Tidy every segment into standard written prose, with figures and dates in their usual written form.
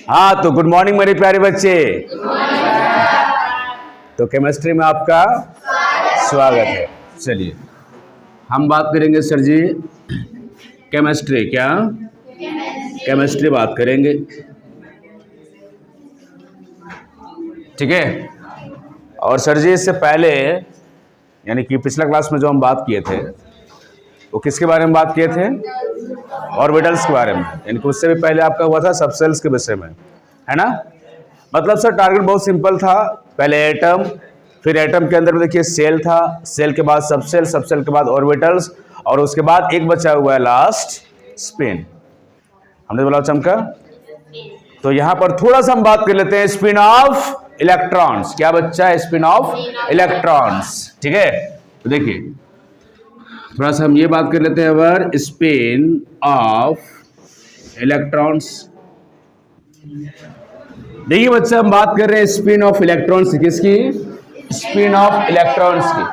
हाँ, तो good morning मेरे प्यारे बच्चे। तो केमिस्ट्री में आपका स्वागत है। चलिए हम बात करेंगे सर जी केमिस्ट्री, क्या केमिस्ट्री बात करेंगे, ठीक है। और सर जी इससे पहले यानी कि पिछला क्लास में जो हम बात किए थे वो किसके बारे में बात किए थे? ऑर्बिटल्स के बारे में, यानी कि उससे भी पहले आपका हुआ था सबसेल्स के विषय में, है ना। मतलब सर टारगेट बहुत सिंपल था, पहले एटम, फिर एटम के अंदर में देखिए सेल था, सेल के बाद सबसेल, सबसेल के बाद ऑर्बिटल्स, और उसके बाद एक बचा हुआ है लास्ट स्पिन। हमने बोला चमका। तो यहां पर थोड़ा सा हम बात कर लेते हैं स्पिन ऑफ इलेक्ट्रॉन्स। क्या बच्चा है? स्पिन ऑफ इलेक्ट्रॉन्स, ठीक है। तो देखिए थोड़ा सा हम ये बात कर लेते हैं अब स्पिन ऑफ इलेक्ट्रॉन्स। देखिए बच्चा हम बात कर रहे हैं स्पिन ऑफ इलेक्ट्रॉन्स की, किसकी? स्पिन ऑफ इलेक्ट्रॉन्स की।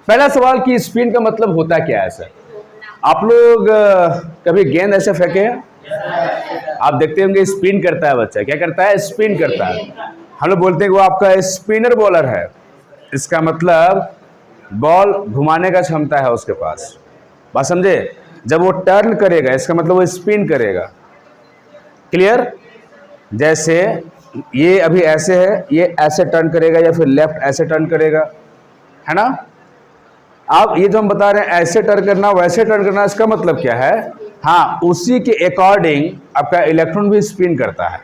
पहला सवाल कि स्पिन का मतलब होता क्या है सर? आप लोग कभी गेंद ऐसे फेंके हैं? आप देखते होंगे स्पिन करता है बच्चा। क्या करता है? स्पिन करता है। हम लोग बोलते हैं कि वो आपका स्पिनर बॉलर है। इसका मतलब बॉल घुमाने का क्षमता है उसके पास, बात समझे। जब वो टर्न करेगा इसका मतलब वो स्पिन करेगा। क्लियर? जैसे ये अभी ऐसे है, ये ऐसे टर्न करेगा या फिर लेफ्ट ऐसे टर्न करेगा, है ना। अब ये जो हम बता रहे हैं ऐसे टर्न करना वैसे टर्न करना, इसका मतलब क्या है? हाँ, उसी के अकॉर्डिंग आपका इलेक्ट्रॉन भी स्पिन करता है।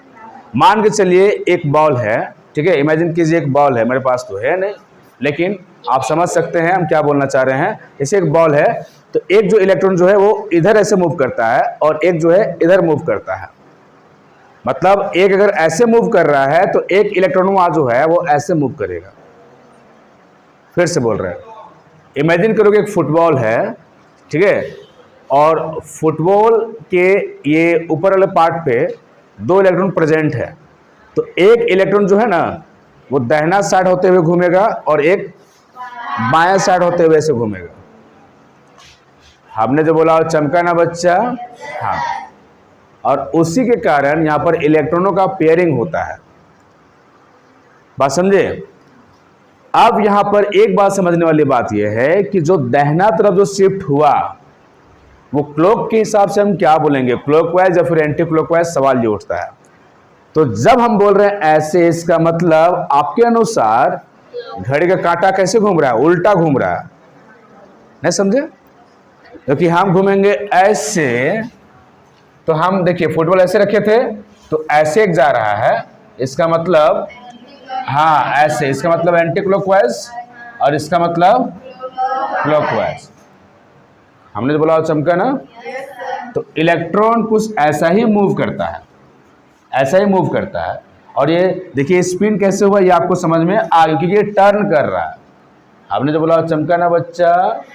मान के चलिए एक बॉल है, ठीक है। इमेजिन कीजिए एक बॉल है, मेरे पास तो है नहीं, लेकिन आप समझ सकते हैं हम क्या बोलना चाह रहे हैं। जैसे एक बॉल है तो एक जो इलेक्ट्रॉन जो है वो इधर ऐसे मूव करता है और एक जो है इधर मूव करता है। मतलब एक अगर ऐसे मूव कर रहा है तो एक इलेक्ट्रॉन वहां जो है वो ऐसे मूव करेगा। फिर से बोल रहे हैं, इमेजिन करोगे एक फुटबॉल है, ठीक है, और फुटबॉल के ये ऊपर वाले पार्ट पे दो इलेक्ट्रॉन प्रेजेंट है। तो एक इलेक्ट्रॉन जो है ना वो दाहिना साइड होते हुए घूमेगा और एक बायां साइड होते हुए ऐसे घूमेगा। हमने जो बोला चमका ना बच्चा, हाँ। और उसी के कारण यहां पर इलेक्ट्रॉनों का पेयरिंग होता है, बात समझे। अब यहां पर एक बात समझने वाली बात यह है कि जो दाहिना तरफ जो शिफ्ट हुआ वो क्लॉक के हिसाब से हम क्या बोलेंगे, क्लॉकवाइज या फिर एंटी क्लॉकवाइज, सवाल ये उठता है। तो जब हम बोल रहे हैं ऐसे, इसका मतलब आपके अनुसार घड़ी का कांटा कैसे घूम रहा है? उल्टा घूम रहा है, नहीं समझे। क्योंकि हम घूमेंगे ऐसे, तो हम देखिए फुटबॉल ऐसे रखे थे तो ऐसे एक जा रहा है, इसका मतलब हाँ ऐसे, इसका मतलब एंटी क्लॉकवाइज, और इसका मतलब क्लॉकवाइज। हमने जो बोला चमका ना। तो इलेक्ट्रॉन कुछ ऐसा ही मूव करता है, ऐसा ही मूव करता है। और ये देखिए स्पिन कैसे हुआ ये आपको समझ में आ गया, क्योंकि ये टर्न कर रहा है। आपने जो बोला चमका ना बच्चा,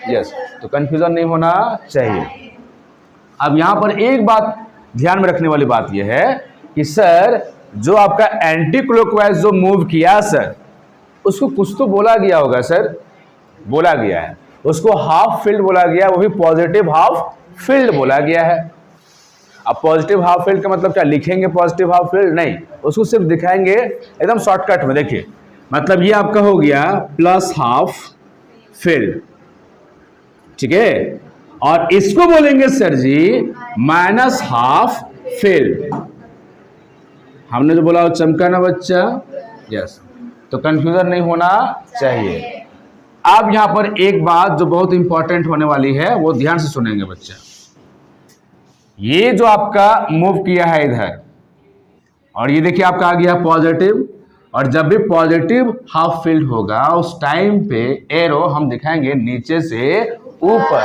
यस। तो कंफ्यूजन नहीं होना चाहिए। अब यहां पर एक बात ध्यान में रखने वाली बात यह है कि सर जो आपका एंटी क्लॉकवाइज जो मूव किया सर, उसको कुछ तो बोला गया होगा सर। बोला गया है उसको हाफ फील्ड बोला गया, वो भी पॉजिटिव हाफ फील्ड बोला गया है। अब पॉजिटिव हाफ फील्ड का मतलब क्या लिखेंगे? पॉजिटिव हाफ फील्ड नहीं, उसको सिर्फ दिखाएंगे एकदम शॉर्टकट में। देखिए मतलब ये आपका हो गया प्लस हाफ फील्ड, ठीक है। और इसको बोलेंगे सर जी माइनस हाफ फील्ड। हमने जो बोला चमका ना बच्चा, यस। तो कंफ्यूजन नहीं होना चाहिए। अब यहां पर एक बात जो बहुत इंपॉर्टेंट होने वाली है वो ध्यान से सुनेंगे बच्चा। ये जो आपका मूव किया है इधर, और ये देखिए आपका आ गया पॉजिटिव, और जब भी पॉजिटिव हाफ फील्ड होगा उस टाइम पे एरो हम दिखाएंगे नीचे से ऊपर।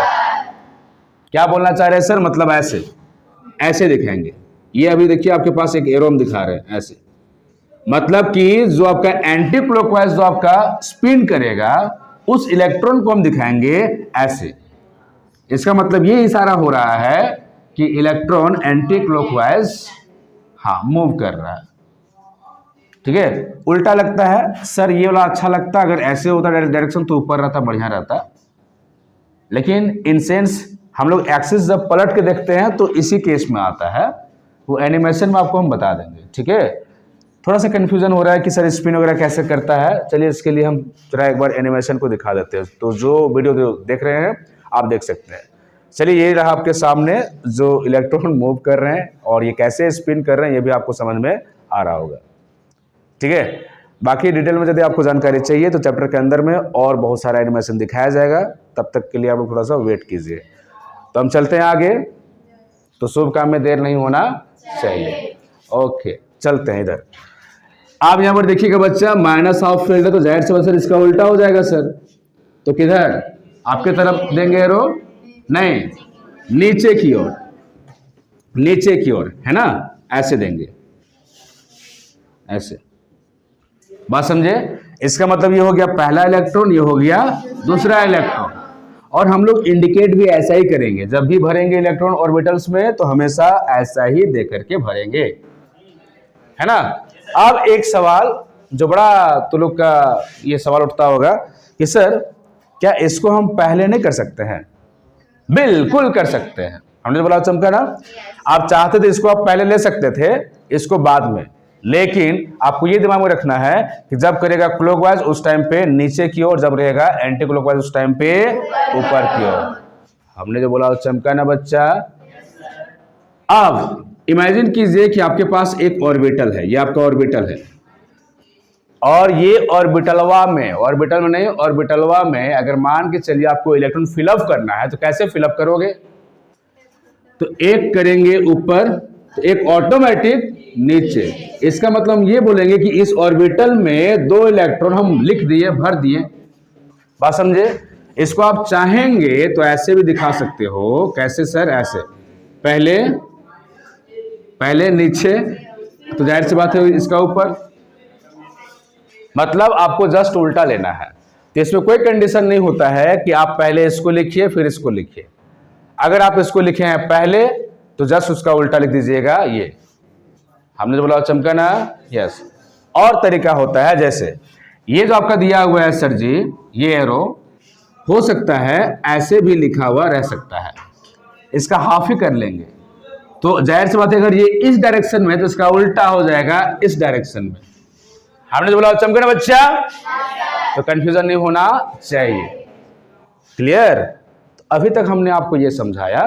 क्या बोलना चाह रहे हैं सर? मतलब ऐसे, ऐसे दिखाएंगे। ये अभी देखिए आपके पास एक एरो हम दिखा रहे हैं ऐसे, मतलब कि जो आपका एंटी क्लॉकवाइज जो आपका स्पिन करेगा उस इलेक्ट्रॉन को हम दिखाएंगे ऐसे। इसका मतलब ये इशारा हो रहा है कि इलेक्ट्रॉन एंटी क्लॉकवाइज हाँ मूव कर रहा है, ठीक है। उल्टा लगता है सर, ये वाला अच्छा लगता, अगर ऐसे होता डायरेक्शन तो ऊपर रहता, बढ़िया रहता। लेकिन इन सेंस हम लोग एक्सिस जब पलट के देखते हैं तो इसी केस में आता है। वो एनिमेशन में आपको हम बता देंगे, ठीक है। थोड़ा सा कन्फ्यूजन हो रहा है कि सर स्पिन वगैरह कैसे करता है, चलिए इसके लिए हम जरा एक बार एनिमेशन को दिखा देते हैं। तो जो वीडियो देख रहे हैं आप देख सकते हैं। चलिए ये रहा आपके सामने जो इलेक्ट्रॉन मूव कर रहे हैं और ये कैसे स्पिन कर रहे हैं ये भी आपको समझ में आ रहा होगा, ठीक है। बाकी डिटेल में यदि आपको जानकारी चाहिए तो चैप्टर के अंदर में और बहुत सारा एनिमेशन दिखाया जाएगा, तब तक के लिए आप लोग थोड़ा सा वेट कीजिए। तो हम चलते हैं आगे, तो शुभ काम में देर नहीं होना चाहिए। ओके चलते हैं इधर। आप यहाँ पर देखिएगा बच्चा माइनस हाफ फील्ड है तो जाहिर सी बात सर इसका उल्टा हो जाएगा सर। तो किधर आपके तरफ देंगे एरो, नहीं नीचे की ओर, नीचे की ओर है ना, ऐसे देंगे, ऐसे। बात समझे? इसका मतलब ये हो गया पहला इलेक्ट्रॉन, ये हो गया दूसरा इलेक्ट्रॉन। और हम लोग इंडिकेट भी ऐसा ही करेंगे, जब भी भरेंगे इलेक्ट्रॉन ऑर्बिटल्स में तो हमेशा ऐसा ही दे करके भरेंगे, है ना। अब एक सवाल जो बड़ा तो लोग का ये सवाल उठता होगा कि सर क्या इसको हम पहले नहीं कर सकते हैं? बिल्कुल कर सकते हैं। हमने बोला चमका ना, आप चाहते थे इसको आप पहले ले सकते थे, इसको बाद में, लेकिन आपको ये दिमाग में रखना है कि जब करेगा क्लॉकवाइज उस टाइम पे नीचे की ओर, जब रहेगा एंटी क्लॉकवाइज उस टाइम पे ऊपर की ओर। हमने जो बोला चमका ना बच्चा। अब इमेजिन कीजिए कि आपके पास एक ऑर्बिटल है, ये आपका ऑर्बिटल है, और ये ऑर्बिटलवा में, ऑर्बिटल में नहीं ऑर्बिटलवा में अगर मान के चलिए आपको इलेक्ट्रॉन फिलअप करना है तो कैसे फिलअप करोगे? तो एक करेंगे ऊपर तो एक ऑटोमेटिक नीचे। इसका मतलब हम ये बोलेंगे कि इस ऑर्बिटल में 2 इलेक्ट्रॉन हम लिख दिए, भर दिए। बात समझे? इसको आप चाहेंगे तो ऐसे भी दिखा सकते हो। कैसे सर? ऐसे पहले नीचे, तो जाहिर सी बात है इसका ऊपर, मतलब आपको जस्ट उल्टा लेना है। तो इसमें कोई कंडीशन नहीं होता है कि आप पहले इसको लिखिए फिर इसको लिखिए। अगर आप इसको लिखे हैं पहले तो जस्ट उसका उल्टा लिख दीजिएगा। ये हमने जो बोला चमका ना, यस। और तरीका होता है, जैसे ये जो आपका दिया हुआ है सर जी, ये एरो हो सकता है ऐसे भी लिखा हुआ रह सकता है, इसका हाफ ही कर लेंगे। तो जाहिर सी बात है अगर ये इस डायरेक्शन में तो इसका उल्टा हो जाएगा इस डायरेक्शन में। हमने जो बोला चमका ना बच्चा, तो कंफ्यूजन नहीं होना चाहिए। क्लियर? तो अभी तक हमने आपको ये समझाया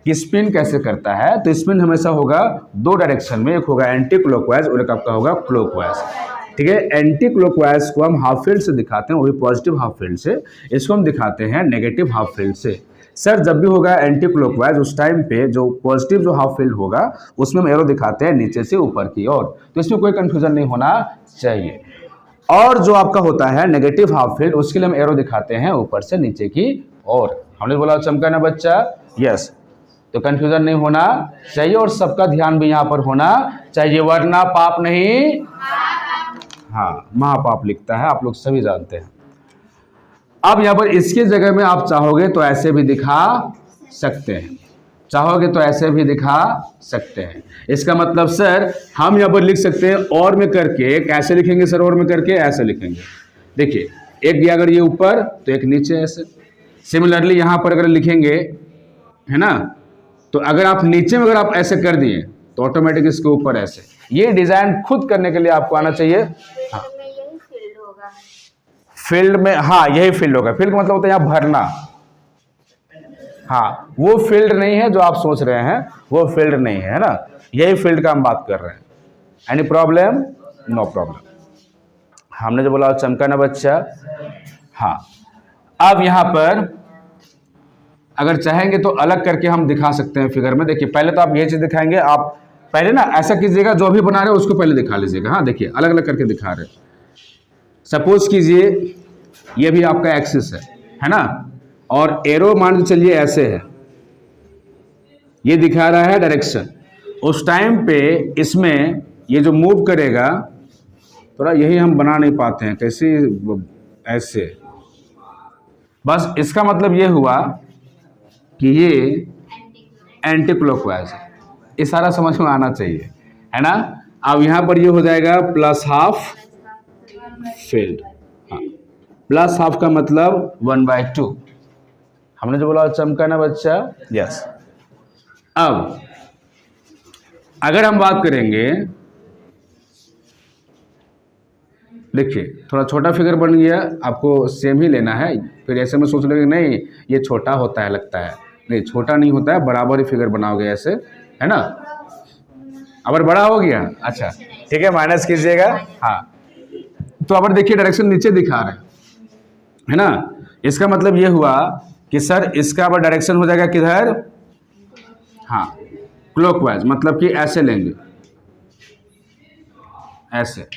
कि स्पिन कैसे करता है। तो स्पिन हमेशा होगा 2 डायरेक्शन में, एक होगा एंटी क्लॉकवाइज और एक आपका होगा क्लॉकवाइज, ठीक है। एंटी क्लॉकवाइज को हम हाफ फील्ड से दिखाते हैं, वो भी पॉजिटिव हाफ फील्ड से। इसको हम दिखाते हैं नेगेटिव हाफ फील्ड से। सर जब भी होगा एंटी क्लॉकवाइज उस टाइम पे जो पॉजिटिव जो हाफ फील्ड होगा उसमें हम एरो दिखाते हैं नीचे से ऊपर की ओर। तो इसमें कोई कंफ्यूजन नहीं होना चाहिए। और जो आपका होता है नेगेटिव हाफ फील्ड, उसके लिए हम एरो दिखाते हैं ऊपर से नीचे की ओर। हमने बोला चमका ना बच्चा, यस। तो कंफ्यूजन नहीं होना चाहिए और सबका ध्यान भी यहाँ पर होना चाहिए, वरना पाप नहीं, हाँ महापाप लिखता है, आप लोग सभी जानते हैं। अब यहाँ पर इसकी जगह में आप चाहोगे तो ऐसे भी दिखा सकते हैं, चाहोगे तो ऐसे भी दिखा सकते हैं। इसका मतलब सर हम यहाँ पर लिख सकते हैं और में करके। कैसे लिखेंगे सर? और में करके ऐसे लिखेंगे। देखिए एक दिया अगर ये ऊपर तो एक नीचे, ऐसे। सिमिलरली यहाँ पर अगर लिखेंगे, है ना, तो अगर आप नीचे में अगर आप ऐसे कर दिए तो ऑटोमेटिक इसके ऊपर ऐसे। ये डिजाइन खुद करने के लिए आपको आना चाहिए। हाँ फील्ड में, हाँ यही फील्ड होगा। फील्ड का मतलब होता है यहाँ भरना, हाँ वो फील्ड नहीं है जो आप सोच रहे हैं, वो फील्ड नहीं है ना, यही फील्ड का हम बात कर रहे हैं। Any problem? No problem. हमने जो बोला चमका ना बच्चा। हाँ अब यहाँ पर अगर चाहेंगे तो अलग करके हम दिखा सकते हैं फिगर में। देखिए पहले तो आप ये चीज दिखाएंगे, आप पहले ना ऐसा कीजिएगा, जो भी बना रहे हो उसको पहले दिखा लीजिएगा। हाँ देखिए अलग अलग करके दिखा रहे हैं। सपोज कीजिए ये भी आपका एक्सिस है ना, और एरो मान के चलिए ऐसे है, ये दिखा रहा है डायरेक्शन। उस टाइम पे इसमें ये जो मूव करेगा, थोड़ा यही हम बना नहीं पाते हैं, कैसे ऐसे। बस इसका मतलब ये हुआ कि ये एंटी क्लॉकवाइज है। ये सारा समझ में आना चाहिए, है ना। अब यहाँ पर ये हो जाएगा प्लस हाफ फील्ड। हाँ प्लस हाफ का मतलब 1/2। हमने जो बोला चमका ना बच्चा, यस। अब अगर हम बात करेंगे, देखिए थोड़ा छोटा फिगर बन गया, आपको सेम ही लेना है, फिर ऐसे में सोच लेंगे नहीं ये छोटा होता है लगता है, नहीं छोटा नहीं होता है, बराबर ही फिगर बनाओगे ऐसे, है ना। अगर बड़ा हो गया, अच्छा ठीक है, माइनस कीजिएगा। हाँ, तो अगर देखिए डायरेक्शन नीचे दिखा रहे है ना, इसका मतलब ये हुआ कि सर इसका अब डायरेक्शन हो जाएगा किधर, हाँ क्लॉकवाइज, मतलब कि ऐसे लेंगे, ऐसे,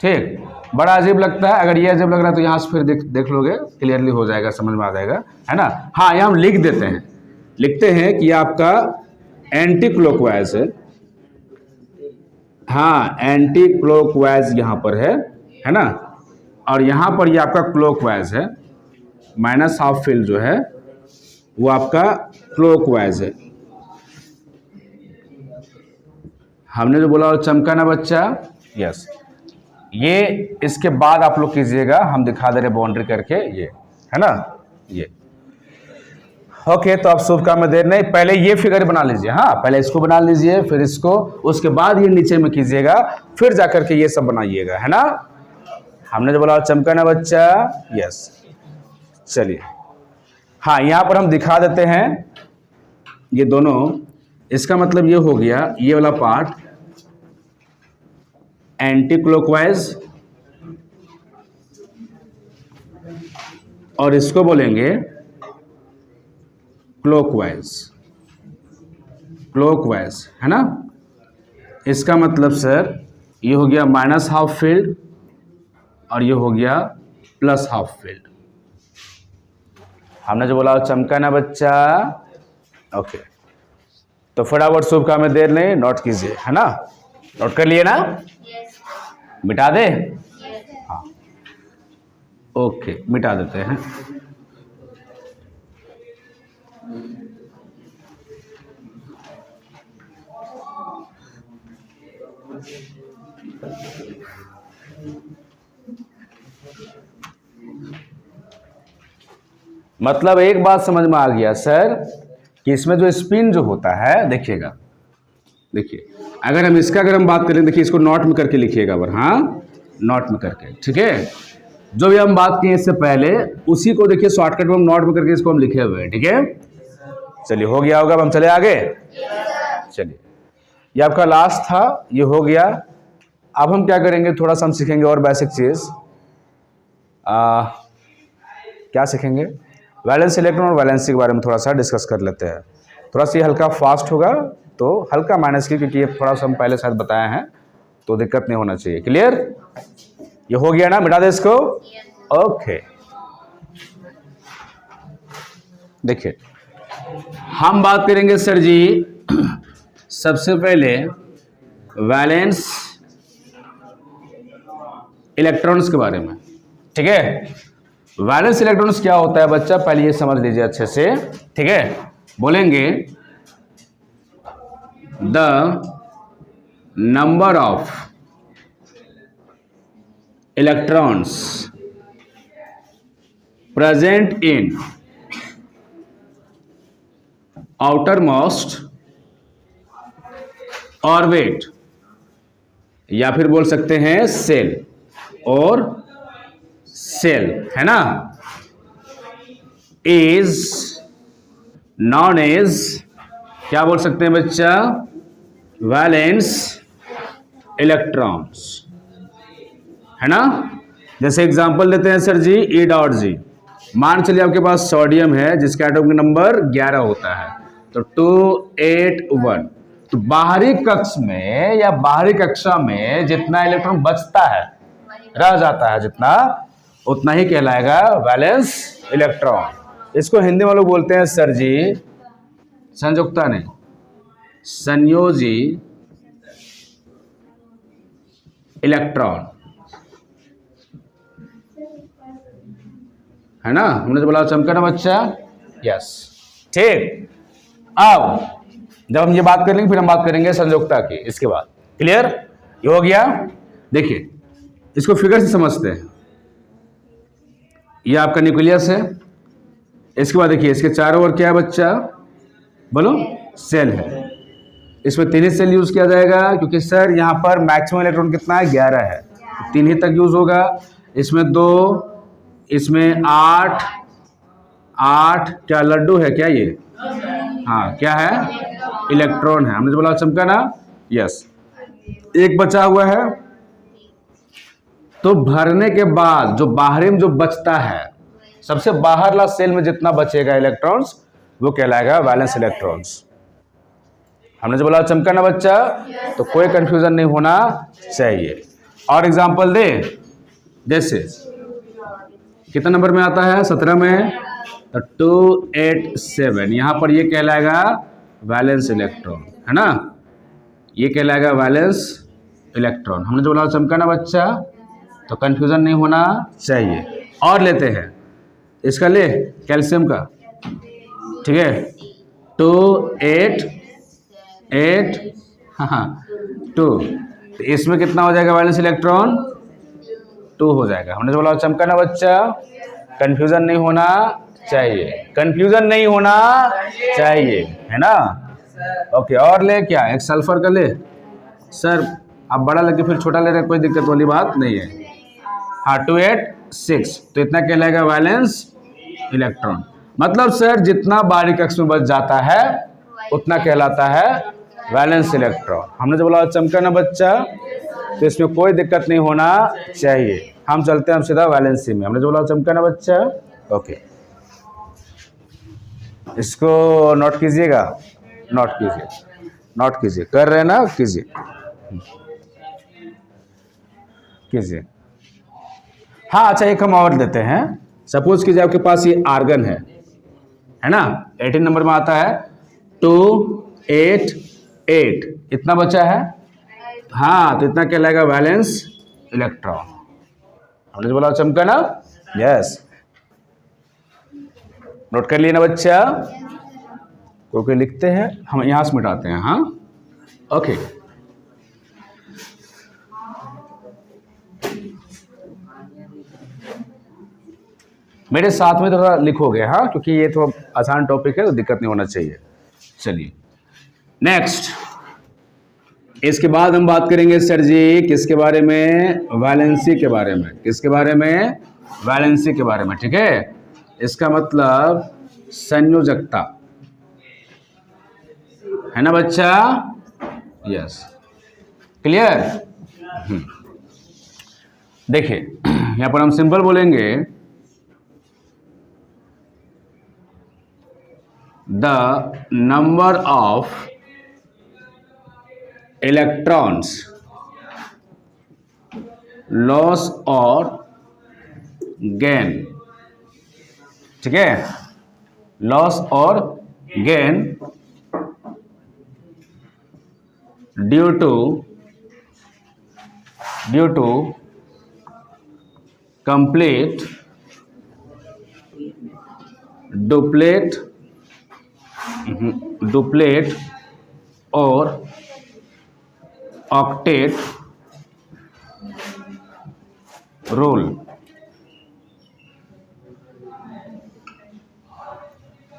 ठीक। बड़ा अजीब लगता है, अगर ये अजीब लग रहा है तो यहाँ से फिर देख लोगे, क्लियरली हो जाएगा, समझ में आ जाएगा, है ना। हाँ, यहाँ हम लिख देते हैं, लिखते हैं कि आपका एंटी क्लॉकवाइज है, हाँ एंटी क्लॉकवाइज यहाँ पर है ना, और यहाँ पर ये आपका क्लॉकवाइज है, माइनस हाफ फील्ड जो है वो आपका क्लॉकवाइज है। हमने जो बोला वो चमका ना बच्चा, यस। ये इसके बाद आप लोग कीजिएगा, हम दिखा दे रहे बाउंड्री करके, ये है ना, ये ओके। तो आप शुभ काम में देर नहीं, पहले ये फिगर बना लीजिए, हाँ पहले इसको बना लीजिए, फिर इसको, उसके बाद ये नीचे में कीजिएगा, फिर जाकर के ये सब बनाइएगा, है ना। हमने जो बोला चमका ना बच्चा, यस। चलिए, हाँ यहाँ पर हम दिखा देते हैं ये दोनों, इसका मतलब ये हो गया, ये वाला पार्ट एंटी क्लॉकवाइज, और इसको बोलेंगे क्लॉकवाइज, क्लॉकवाइज, है ना। इसका मतलब सर ये हो गया माइनस हाफ फील्ड, और ये हो गया प्लस हाफ फील्ड। हमने जो बोला चमका ना बच्चा, ओके। तो फटाफट शुभ काम में देर नहीं, नोट कीजिए, है ना, नोट कर लिए ना, मिटा दे, हाँ ओके, मिटा देते हैं। मतलब एक बात समझ में आ गया सर कि इसमें जो स्पिन जो होता है, देखिएगा, देखिए अगर हम इसका अगर हम बात करें, देखिए इसको नॉट में करके लिखिएगा, हाँ नॉट में करके, ठीक है। जो भी हम बात किए इससे पहले उसी को देखिए शॉर्टकट में हम नॉट में करके इसको हम लिखे हुए हैं, ठीक है। चलिए हो गया होगा, अब हम चले आगे। चलिए, ये आपका लास्ट था, ये हो गया। अब हम क्या करेंगे, थोड़ा सा हम सीखेंगे और बेसिक चीज, क्या सीखेंगे, वैलेंस इलेक्ट्रॉन और वैलेंसी के बारे में थोड़ा सा डिस्कस कर लेते हैं। थोड़ा सा हल्का फास्ट होगा, तो हल्का माइनस की, क्योंकि ये थोड़ा सा हम पहले शायद बताए हैं, तो दिक्कत नहीं होना चाहिए। क्लियर, ये हो गया ना, मिटा दे इसको, ओके। देखिए हम बात करेंगे सर जी सबसे पहले वैलेंस इलेक्ट्रॉन्स के बारे में, ठीक है। वैलेंस इलेक्ट्रॉन्स क्या होता है बच्चा, पहले ये समझ लीजिए अच्छे से, ठीक है। बोलेंगे the number of electrons present in outer most orbit, या फिर बोल सकते हैं सेल और सेल, है ना, इज नॉन एज, क्या बोल सकते हैं बच्चा, वैलेंस इलेक्ट्रॉन्स, है ना। जैसे एग्जांपल देते हैं सर जी, ई डॉट जी, मान चलिए आपके पास सोडियम है जिसका एटॉमिक नंबर 11 होता है, तो 281, तो बाहरी कक्ष में या बाहरी कक्षा में जितना इलेक्ट्रॉन बचता है, रह जाता है जितना, उतना ही कहलाएगा वैलेंस इलेक्ट्रॉन। इसको हिंदी में लोग बोलते हैं सर जी संयुक्ता नहीं, संयोजी इलेक्ट्रॉन, है ना। हमने तो बोला चमका ना बच्चा, यस, ठीक। अब जब हम ये बात कर लेंगे फिर हम बात करेंगे संयोक्ता की, इसके बाद। क्लियर, ये हो गया। देखिए इसको फिगर से समझते हैं, ये आपका न्यूक्लियस है, इसके बाद देखिए इसके चारों ओर क्या है बच्चा, बोलो, सेल है। इसमें 3 ही सेल यूज़ किया जाएगा, क्योंकि सर यहाँ पर मैक्सिमम इलेक्ट्रॉन कितना है, 11 है, 3 ही तक यूज़ होगा। इसमें 2, इसमें 8 क्या लड्डू है क्या ये? हाँ, क्या है? इलेक्ट्रॉन है। हमने जो बोला चमका ना, यस। एक बचा हुआ है, तो भरने के बाद जो बाहरी में जो बचता है, सबसे बाहरला सेल में जितना बचेगा इलेक्ट्रॉन्स, वो कहलाएगा वैलेंस इलेक्ट्रॉन्स। हमने जो बोला चमका ना बच्चा, तो कोई कंफ्यूजन नहीं होना चाहिए। और एग्जांपल दे, जैसे कितना नंबर में आता है, 17 में, तो 287, यहां पर ये कहलाएगा वैलेंस इलेक्ट्रॉन, है ना, ये कहलाएगा वैलेंस इलेक्ट्रॉन। हमने जो बोला चमका ना बच्चा, तो कंफ्यूजन नहीं होना चाहिए। और लेते हैं इसका, ले कैल्शियम का, ठीक है, 288, हाँ 2, तो इसमें कितना हो जाएगा वैलेंस इलेक्ट्रॉन, 2 हो जाएगा। हमने जो बोला चमका ना बच्चा, कंफ्यूजन नहीं होना चाहिए, कंफ्यूजन नहीं होना चाहिए, है ना। ओके, और ले क्या, एक सल्फर का ले। सर आप बड़ा लगे फिर छोटा ले रहे, कोई दिक्कत वाली बात नहीं है। हाँ 286, तो इतना कहलाएगा वैलेंस इलेक्ट्रॉन। मतलब सर जितना बारीक कक्ष में बच जाता है उतना कहलाता है वैलेंस इलेक्ट्रॉन। हमने जो बोला चमका ना बच्चा, तो इसमें कोई दिक्कत नहीं होना चाहिए। हम चलते हैं हम सीधा वैलेंसी में। हमने जो बोला चमका ना बच्चा, ओके, इसको नोट कीजिएगा, नोट कीजिए, कर रहे हैं ना, कीजिए। हाँ अच्छा, एक हम और देते हैं। सपोज कीजिए आपके पास ये आर्गन है ना, 18 नंबर में आता है 288, इतना बचा है, हाँ, तो इतना कहलाएगा वैलेंस इलेक्ट्रॉन। हमने जो बोला चमका ना, यस, नोट कर लिए ना बच्चा, क्योंकि लिखते हैं हम यहां से मिटाते हैं, हाँ ओके। मेरे साथ में थोड़ा लिखोगे, हाँ, क्योंकि ये थोड़ा आसान टॉपिक है, तो दिक्कत नहीं होना चाहिए। चलिए नेक्स्ट, इसके बाद हम बात करेंगे सर जी किसके बारे में, वैलेंसी के बारे में। किसके बारे में? वैलेंसी के बारे में, ठीक है। इसका मतलब संयोजकता, है ना बच्चा, यस, क्लियर। देखिए यहां पर हम सिंपल बोलेंगे, the number of electrons loss और गेन, ठीक है, लॉस और gain due to complete, duplet और ऑक्टेट रूल।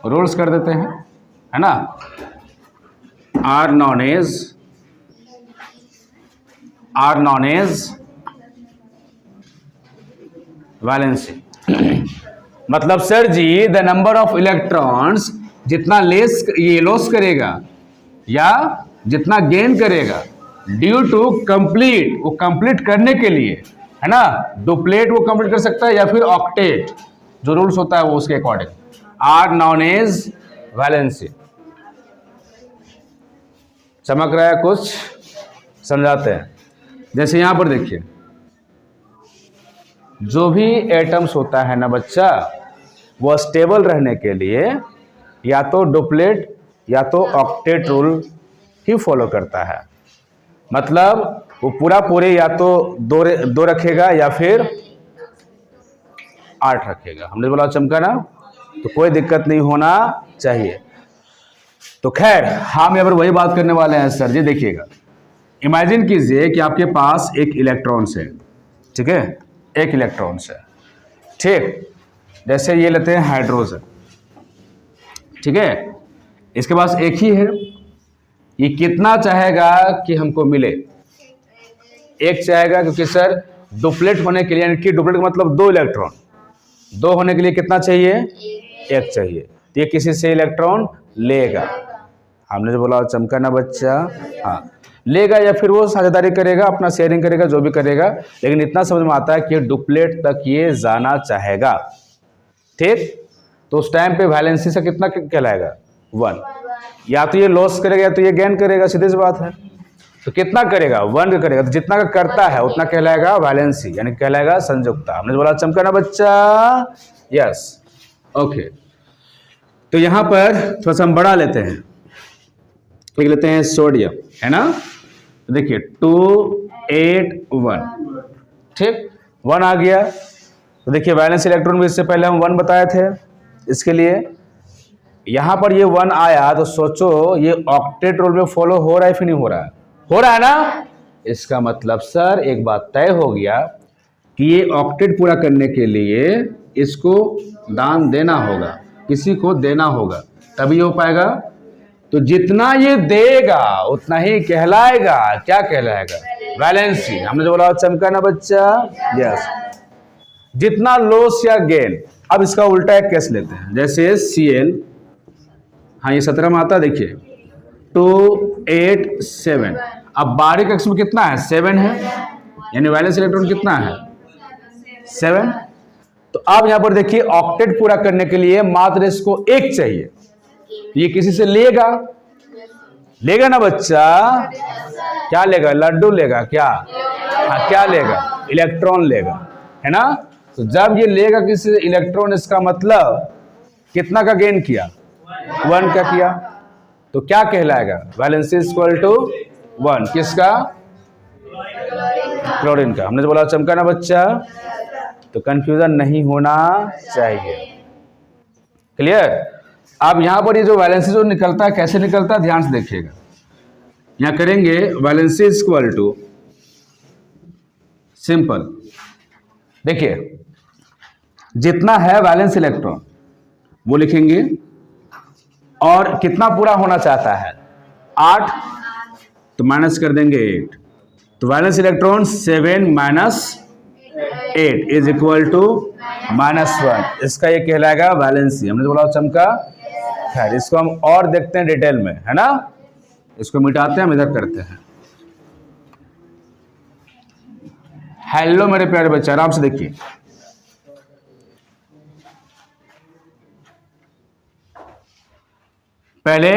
रूल्स कर देते हैं, है ना, आर नॉन एज वैलेंसी। मतलब sir ji the number of electrons जितना ये लॉस करेगा या जितना गेन करेगा ड्यू टू कंप्लीट, वो कंप्लीट करने के लिए, है ना, डुप्लेट वो कंप्लीट कर सकता है या फिर ऑक्टेट, जो रूल्स होता है वो उसके according, are known as valency. चमक रहा है कुछ, समझाते हैं। जैसे यहां पर देखिए, जो भी एटम्स होता है ना बच्चा, वो स्टेबल रहने के लिए या तो डुप्लेट या तो ऑक्टेट रूल ही फॉलो करता है। मतलब वो पूरे या तो दो रखेगा या फिर 8 रखेगा। हमने बोला चमका ना, तो कोई दिक्कत नहीं होना चाहिए। तो खैर हम यहाँ पर वही बात करने वाले हैं सर जी। देखिएगा, इमेजिन कीजिए कि आपके पास एक इलेक्ट्रॉन है, ठीक है, एक इलेक्ट्रॉन है, ठीक, जैसे ये लेते हैं हाइड्रोजन, ठीक है, इसके पास एक ही है, ये कितना चाहेगा कि हमको मिले? एक चाहेगा, क्योंकि सर डुप्लेट होने के लिए, यानी कि डुप्लेट मतलब 2 इलेक्ट्रॉन, 2 होने के लिए कितना चाहिए? 1 चाहिए। तो ये किसी से इलेक्ट्रॉन लेगा। हमने जो बोला चमका ना बच्चा, हाँ लेगा, या फिर वो साझेदारी करेगा, अपना शेयरिंग करेगा, जो भी करेगा, लेकिन इतना समझ में आता है कि डुप्लेट तक ये जाना चाहेगा। ठीक, तो उस टाइम पे वैलेंसी से कितना कहलाएगा? 1। या तो ये लॉस करेगा या तो ये गेन करेगा, सीधी सी बात है। तो कितना करेगा? 1 का करेगा। तो जितना का करता है उतना कहलाएगा वैलेंसी, यानी कहलाएगा संयुक्ता। हमने बोला चमका ना बच्चा, यस, ओके। तो यहां पर थोड़ा सा हम बढ़ा लेते हैं, लिख लेते हैं सोडियम, है ना। तो देखिए 2 8 1, ठीक, 1 आ गया। तो देखिए वैलेंस इलेक्ट्रॉन भी इससे पहले हम 1 बताए थे। इसके लिए यहां पर ये 1 आया, तो सोचो ये ऑक्टेट रूल में फॉलो हो रहा है फिर नहीं हो रहा है? हो रहा है ना। इसका मतलब सर एक बात तय हो गया कि ये ऑक्टेट पूरा करने के लिए इसको दान देना होगा, किसी को देना होगा, तभी हो पाएगा। तो जितना ये देगा उतना ही कहलाएगा, क्या कहलाएगा? वैलेंसी। हमने जो बोला चमका ना बच्चा, यस। जितना लॉस या गेन, अब इसका उल्टा एक केस लेते हैं, जैसे Cl, हाँ ये 17 में आता, देखिए 2 8 7। अब बारीक अक्ष में कितना है? 7 है, यानी वैलेंस इलेक्ट्रॉन कितना है? 7। तो अब यहां पर देखिए ऑक्टेट पूरा करने के लिए मात्र इसको 1 चाहिए। ये किसी से लेगा, लेगा ना बच्चा? क्या लेगा? लड्डू लेगा क्या? हाँ, क्या लेगा? इलेक्ट्रॉन लेगा, है ना। तो जब ये लेगा किसी से इलेक्ट्रॉन, इसका मतलब कितना का गेन किया? 1 का किया। तो क्या कहलाएगा? वैलेंसी इक्वल टू 1, किसका? क्लोरीन का। हमने जो बोला चमका ना बच्चा, तो कंफ्यूजन नहीं होना चाहिए, क्लियर। अब यहां पर ये जो वैलेंसी जो निकलता है, कैसे निकलता है ध्यान से देखिएगा। यहां करेंगे वैलेंसी इक्वल टू, सिंपल, देखिए जितना है वैलेंस इलेक्ट्रॉन वो लिखेंगे, और कितना पूरा होना चाहता है? 8, तो माइनस कर देंगे 8। तो valence electron 7 minus 8 is equal to -1। इसका ये कहलाएगा वैलेंसी। हमने बोला चमका। खैर इसको हम और देखते हैं डिटेल में, है ना। इसको मिटाते हैं, हम इधर करते हैं। हेलो मेरे प्यारे बच्चे, आराम से देखिए। पहले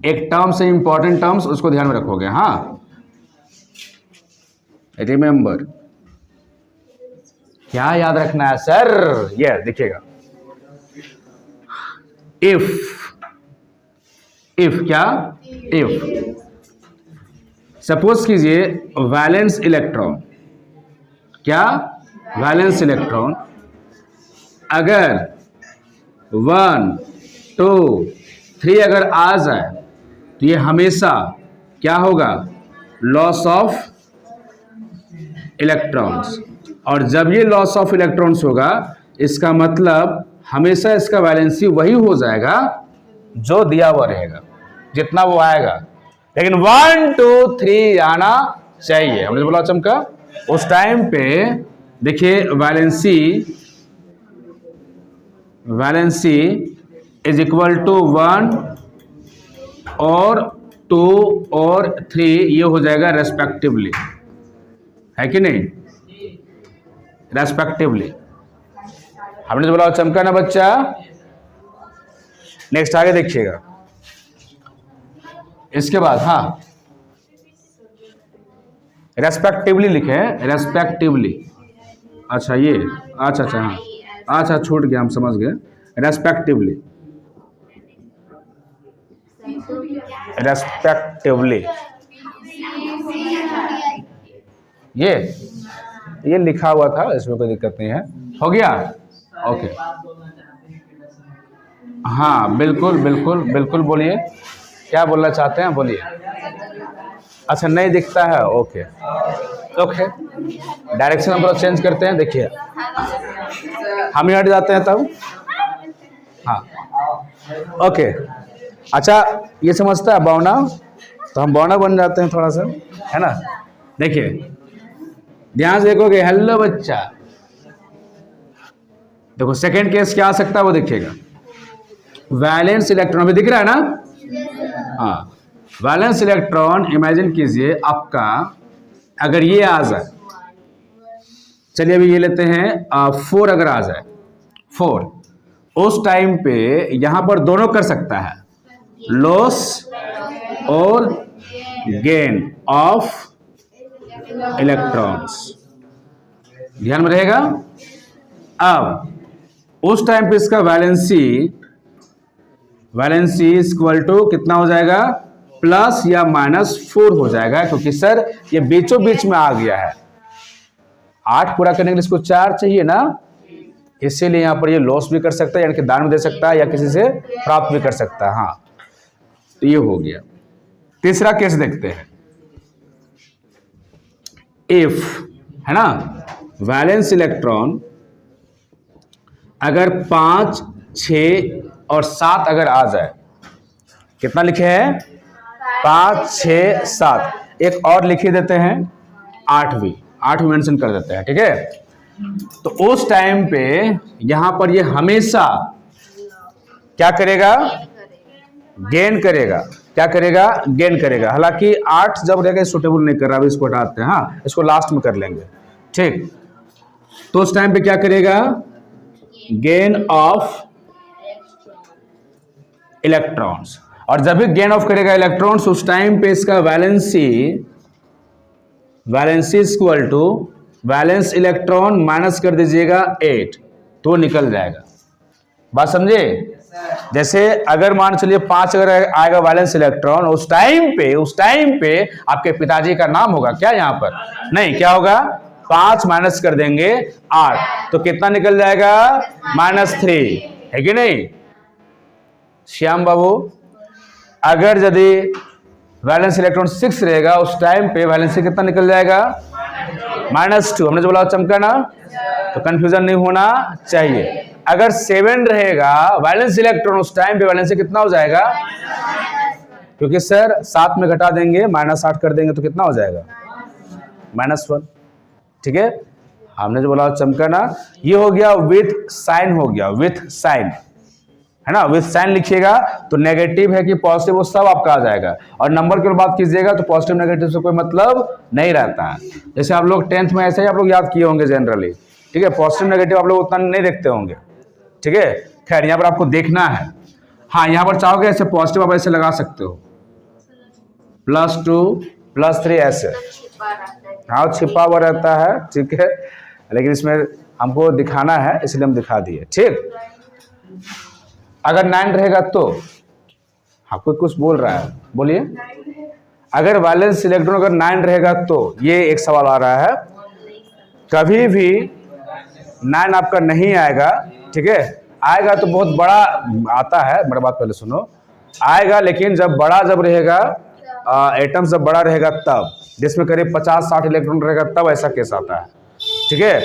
एक टर्म से इंपॉर्टेंट टर्म्स, उसको ध्यान में रखोगे, हाँ। रिमेंबर, क्या याद रखना है सर? ये देखिएगा, इफ क्या? इफ सपोज कीजिए वैलेंस इलेक्ट्रॉन, क्या? वैलेंस इलेक्ट्रॉन अगर 1 2 3 अगर आ जाए, तो ये हमेशा क्या होगा? Loss of electrons. और जब ये लॉस ऑफ इलेक्ट्रॉन्स होगा, इसका मतलब हमेशा इसका वैलेंसी वही हो जाएगा जो दिया हुआ रहेगा, जितना वो आएगा। लेकिन 1 2 3 आना चाहिए। हमने बोला चमका, उस टाइम पे देखिए वैलेंसी इज इक्वल टू 1 और 2 और 3, ये हो जाएगा रेस्पेक्टिवली, है कि नहीं? रेस्पेक्टिवली। हमने तो बोला चमका ना बच्चा। नेक्स्ट आगे देखिएगा। इसके बाद हाँ, रेस्पेक्टिवली लिखे, रेस्पेक्टिवली। अच्छा ये, अच्छा हाँ, अच्छा छूट गया, हम समझ गए। रेस्पेक्टिवली, रेस्पेक्टिवली, ये लिखा हुआ था, इसमें कोई दिक्कत नहीं है। हो गया, ओके। हाँ बिल्कुल बिल्कुल बिल्कुल, बोलिए क्या बोलना चाहते हैं, बोलिए। अच्छा नहीं दिखता है, ओके ओके। डायरेक्शन हम लोग चेंज करते हैं, देखिए हम हट जाते हैं तब। हाँ ओके। अच्छा ये समझता है भावना? तो हम बौना बन जाते हैं थोड़ा सा, है ना। देखिए ध्यान से देखोगे, हेलो बच्चा, देखो सेकेंड केस क्या आ सकता है वो देखिएगा। वैलेंस इलेक्ट्रॉन अभी दिख रहा है ना, हाँ, वैलेंस इलेक्ट्रॉन इमेजिन कीजिए आपका, अगर ये आ जाए, चलिए अभी ये लेते हैं 4, अगर आ जाए 4, उस टाइम पे यहां पर दोनों कर सकता है, लॉस और गेन ऑफ इलेक्ट्रॉन्स, ध्यान में रहेगा। अब उस टाइम पे इसका वैलेंसी इक्वल टू कितना हो जाएगा, प्लस या -4 हो जाएगा, क्योंकि सर ये बीचों बीच में आ गया है, 8 पूरा करने के लिए इसको 4 चाहिए ना, इसीलिए यहां पर ये लॉस भी कर सकता है, यानी कि दान में दे सकता है या किसी से प्राप्त भी कर सकता है। हाँ, तो ये हो गया। तीसरा केस देखते हैं, इफ, है ना, वैलेंस इलेक्ट्रॉन अगर 5, 6 और 7 अगर आ जाए, कितना लिखे हैं, 5, 6, 7, एक और लिख ही देते हैं 8 भी मेंशन कर देते हैं, ठीक है। तो उस टाइम पे यहां पर ये हमेशा क्या करेगा, गेन करेगा, क्या करेगा, गेन करेगा। हालांकि 8 जब रहेगा सुटेबल नहीं कर रहा, अभी इसको हटाते हैं, हाँ, इसको लास्ट में कर लेंगे, ठीक। तो उस टाइम पे क्या करेगा, गेन ऑफ इलेक्ट्रॉन्स, और जब भी गेन ऑफ करेगा इलेक्ट्रॉन्स, उस टाइम पे इसका valency equal to valence electron minus कर दीजिएगा 8, तो निकल जाएगा। बात समझे। जैसे अगर मान चलिए 5 अगर आएगा वैलेंस इलेक्ट्रॉन, उस टाइम पे आपके पिताजी का नाम होगा क्या यहां पर, नहीं, क्या होगा, 5 माइनस कर देंगे 8, तो कितना निकल जाएगा, -3, है कि नहीं श्याम बाबू। अगर यदि वैलेंस इलेक्ट्रॉन 6 रहेगा, उस टाइम पे वैलेंसी कितना निकल जाएगा, -2, हमने जो बोला चमका ना, तो कंफ्यूजन नहीं होना चाहिए। अगर 7 रहेगा वैलेंस इलेक्ट्रॉन, उस टाइम पे वैलेंसी कितना हो जाएगा, क्योंकि सर 7 में घटा देंगे, -8 कर देंगे, तो कितना हो जाएगा, -1, ठीक है। हमने जो बोला चमका ना, ये हो गया विथ साइन, हो गया विथ साइन, है ना, विथ साइन लिखिएगा तो नेगेटिव है कि पॉजिटिव, वो सब आपका आ जाएगा। और नंबर की बात कीजिएगा तो पॉजिटिव नेगेटिव से कोई मतलब नहीं रहता है। जैसे आप लोग 10th में ऐसे ही आप लोग याद किए होंगे जनरली, ठीक है, पॉजिटिव नेगेटिव आप लोग उतना नहीं देखते होंगे, ठीक है। खैर यहाँ पर आपको देखना है, हाँ, यहाँ पर चाहोगे ऐसे पॉजिटिव आप ऐसे लगा सकते हो, +2, +3 ऐसे, हाँ, छिपा हुआ रहता है, ठीक है, लेकिन इसमें हमको दिखाना है इसलिए हम दिखा दिए, ठीक। अगर 9 रहेगा तो, हाँ, कोई कुछ बोल रहा है, बोलिए। अगर वैलेंस इलेक्ट्रॉन अगर 9 रहेगा तो, ये एक सवाल आ रहा है, कभी भी 9 आपका नहीं आएगा, ठीक है, आएगा तो बहुत बड़ा आता है, मेरा बात पहले सुनो, आएगा, लेकिन जब रहेगा, एटम जब बड़ा रहेगा तब, जिसमें करीब 50-60 इलेक्ट्रॉन रहेगा तब ऐसा केस आता है, ठीक है।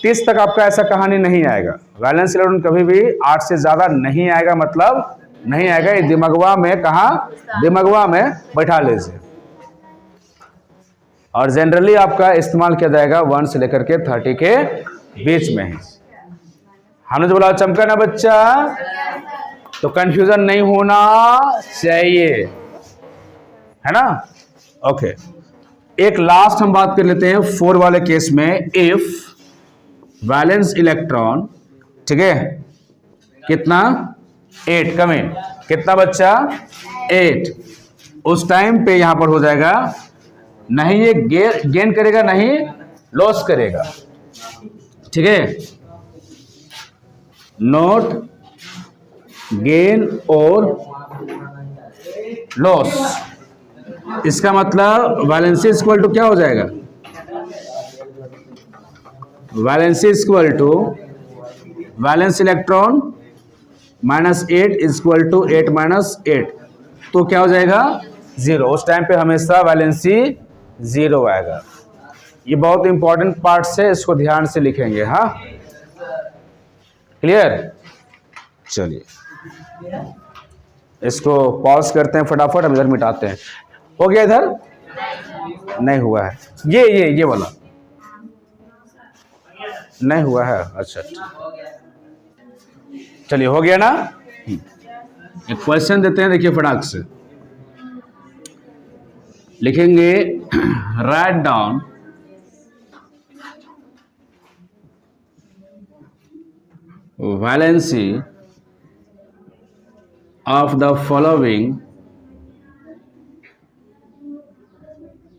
30 तक आपका ऐसा कहानी नहीं आएगा, वैलेंस इलेक्ट्रॉन कभी भी 8 से ज्यादा नहीं आएगा, मतलब नहीं आएगा, ये दिमागवा में, कहा, दिमागवा में बैठा लीजिए। और जनरली आपका इस्तेमाल किया जाएगा 1 से लेकर के 30 के बीच में ही। हमने जो बोला चमका ना बच्चा, तो कंफ्यूजन नहीं होना चाहिए, है ना, ओके। एक लास्ट हम बात कर लेते हैं 4 वाले केस में, इफ वैलेंस इलेक्ट्रॉन, ठीक है, कितना, 8, कम इन, कितना बच्चा, 8, उस टाइम पे यहां पर हो जाएगा, नहीं ये गेन करेगा, नहीं लॉस करेगा, ठीक है, नॉट गेन और लॉस। इसका मतलब वैलेंसी इक्वल टू क्या हो जाएगा, valency equal to valence electron -8 equal to 8 - 8, तो क्या हो जाएगा, 0। उस टाइम पे हमेशा वैलेंसी 0 आएगा। ये बहुत इंपॉर्टेंट पार्ट है, इसको ध्यान से लिखेंगे, हाँ, क्लियर। चलिए इसको पॉज करते हैं, फटाफट हम इधर मिटाते हैं। हो गया इधर? नहीं हुआ है। ये वाला नहीं हुआ है। अच्छा चलिए, हो गया ना। एक क्वेश्चन देते हैं, देखिए फटाक से लिखेंगे। Write down valency of the following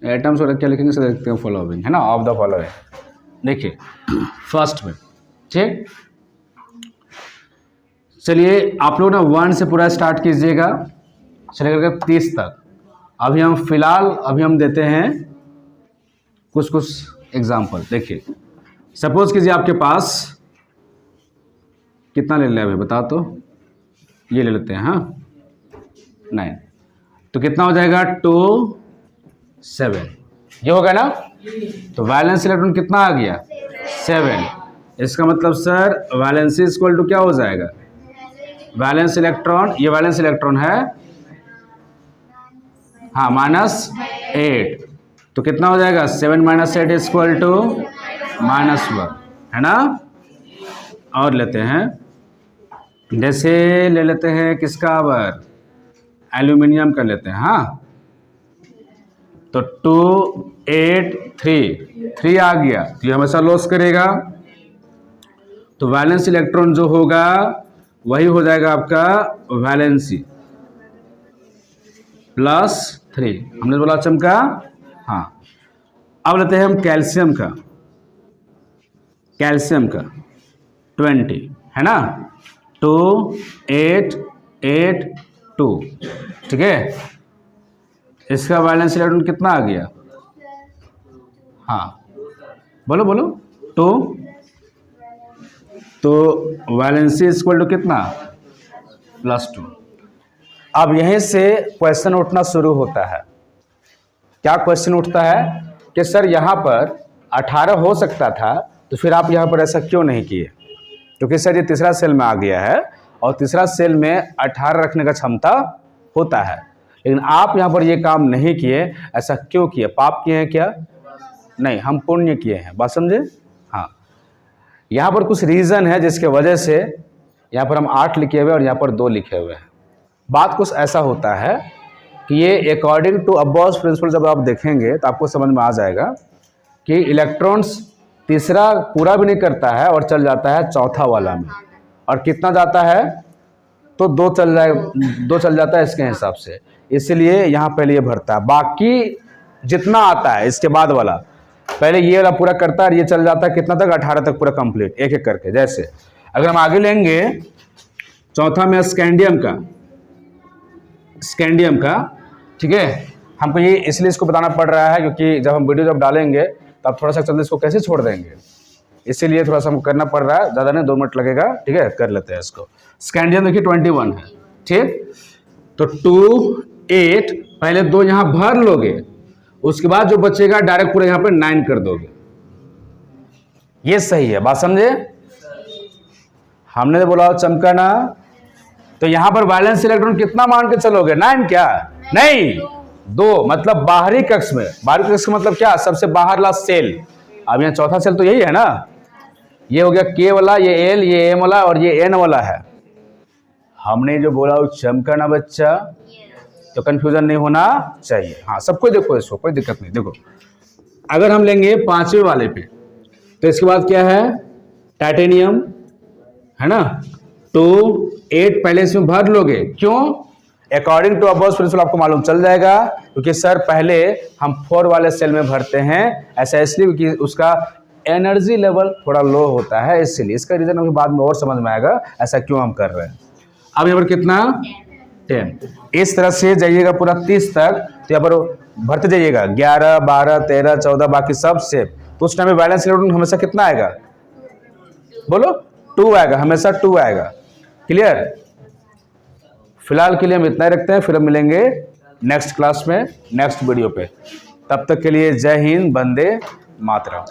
atoms, और क्या लिखेंगे सर, देखते हैं फॉलोइंग है ना, ऑफ द फॉलोइंग। देखिए फर्स्ट में, ठीक, चलिए आप लोग ना 1 से पूरा स्टार्ट कीजिएगा, चलेगा 30 तक। अभी हम देते हैं कुछ एग्जाम्पल। देखिए सपोज कीजिए आपके पास कितना ले लें, अभी बता तो, ये ले लेते हैं, हाँ 9, तो कितना हो जाएगा 2 7, ये होगा ना। तो वैलेंस इलेक्ट्रॉन कितना आ गया 7। इसका मतलब सर वैलेंसी इक्वल टू क्या हो जाएगा, वैलेंस इलेक्ट्रॉन, ये वैलेंस इलेक्ट्रॉन है, हाँ -8, तो कितना हो जाएगा 7 - 8 इक्वल टू -1, है ना। और लेते हैं, जैसे ले लेते हैं किसका, अब एल्यूमिनियम का लेते हैं, हाँ, तो 2 8 3 आ गया, तो ये हमेशा लॉस करेगा, तो वैलेंस इलेक्ट्रॉन जो होगा वही हो जाएगा आपका वैलेंसी +3, हमने बोला चमका, हाँ। अब लेते हैं हम कैल्शियम का 20, है ना, 2 8 8 2, ठीक है। इसका वैलेंस इलेक्ट्रॉन कितना आ गया, हाँ बोलो 2, तो वैलेंसी इक्वल टू कितना +2। अब यहीं से क्वेश्चन उठना शुरू होता है। क्या क्वेश्चन उठता है कि सर यहाँ पर 18 हो सकता था, तो फिर आप यहाँ पर ऐसा क्यों नहीं किए, क्योंकि सर ये तीसरा सेल में आ गया है और तीसरा सेल में 18 रखने का क्षमता होता है, लेकिन आप यहाँ पर ये काम नहीं किए, ऐसा क्यों किए, पाप किए हैं क्या? नहीं, हम पुण्य किए हैं, बात समझे। हाँ, यहाँ पर कुछ रीज़न है जिसके वजह से यहाँ पर हम 8 लिखे हुए और यहाँ पर 2 लिखे हुए हैं। बात कुछ ऐसा होता है कि ये अकॉर्डिंग टू अबॉस प्रिंसिपल जब आप देखेंगे तो आपको समझ में आ जाएगा कि इलेक्ट्रॉन्स तीसरा पूरा भी नहीं करता है और चल जाता है चौथा वाला में, और कितना जाता है तो 2 चल जाता है इसके हिसाब से, इसलिए यहाँ पहले ये भरता है, बाकी जितना आता है इसके बाद वाला पहले ये वाला पूरा करता है और ये चल जाता है कितना तक, 18 तक पूरा कंप्लीट, एक एक करके। जैसे अगर हम आगे लेंगे चौथा में स्कैंडियम का, ठीक है, हमको ये इसलिए इसको बताना पड़ रहा है क्योंकि जब हम वीडियो डालेंगे तो आप थोड़ा सा जल्दी इसको कैसे छोड़ देंगे, इसीलिए थोड़ा सा हमको करना पड़ रहा है, ज़्यादा नहीं 2 मिनट लगेगा, ठीक है, कर लेते हैं इसको। स्कैंडियम देखिए 21 है, ठीक, तो 2 8 पहले 2 यहाँ भर लोगे, उसके बाद जो बचेगा डायरेक्ट पूरा यहाँ पे 9 कर दोगे, ये सही है, बात समझे। हमने बोला चमकाना, तो यहाँ पर वैलेंस इलेक्ट्रॉन कितना मान के चलोगे, 9 क्या, नहीं 2, मतलब बाहरी कक्ष में, बाहरी कक्ष का मतलब क्या, सबसे बाहरला सेल। अब यहाँ चौथा सेल तो यही है ना, ये हो गया K वाला, ये L, ये M वाला और ये N वाला है। हमने जो बोला वो चमकाना बच्चा, तो कंफ्यूजन नहीं होना चाहिए। हाँ, सबको देखो, इसको कोई दिक्कत नहीं। देखो अगर हम लेंगे 5वें वाले पे, तो इसके बाद क्या है, टाइटेनियम, है ना, 2 8 पहले इसमें भर लोगे, क्यों, अकॉर्डिंग टू अबव प्रिंसिपल आपको मालूम चल जाएगा, क्योंकि सर पहले हम 4 वाले सेल में भरते हैं, ऐसा इसलिए क्योंकि उसका एनर्जी लेवल थोड़ा लो होता है, इसलिए इसका रीजन अभी बाद में और समझ में आएगा ऐसा क्यों हम कर रहे हैं। अब यहाँ पर कितना 10, इस तरह से जाइएगा पूरा 30 तक, तो यहाँ पर भरते जाइएगा 11 12 13 14 बाकी सब सेव, तो उस टाइम में बैलेंस इलेक्ट्रॉन हमेशा कितना आएगा, बोलो 2 आएगा, हमेशा 2 आएगा। क्लियर, फिलहाल के लिए हम इतना ही रखते हैं, फिर हम मिलेंगे नेक्स्ट क्लास में, नेक्स्ट वीडियो पे। तब तक के लिए जय हिंद, वंदे मातरम।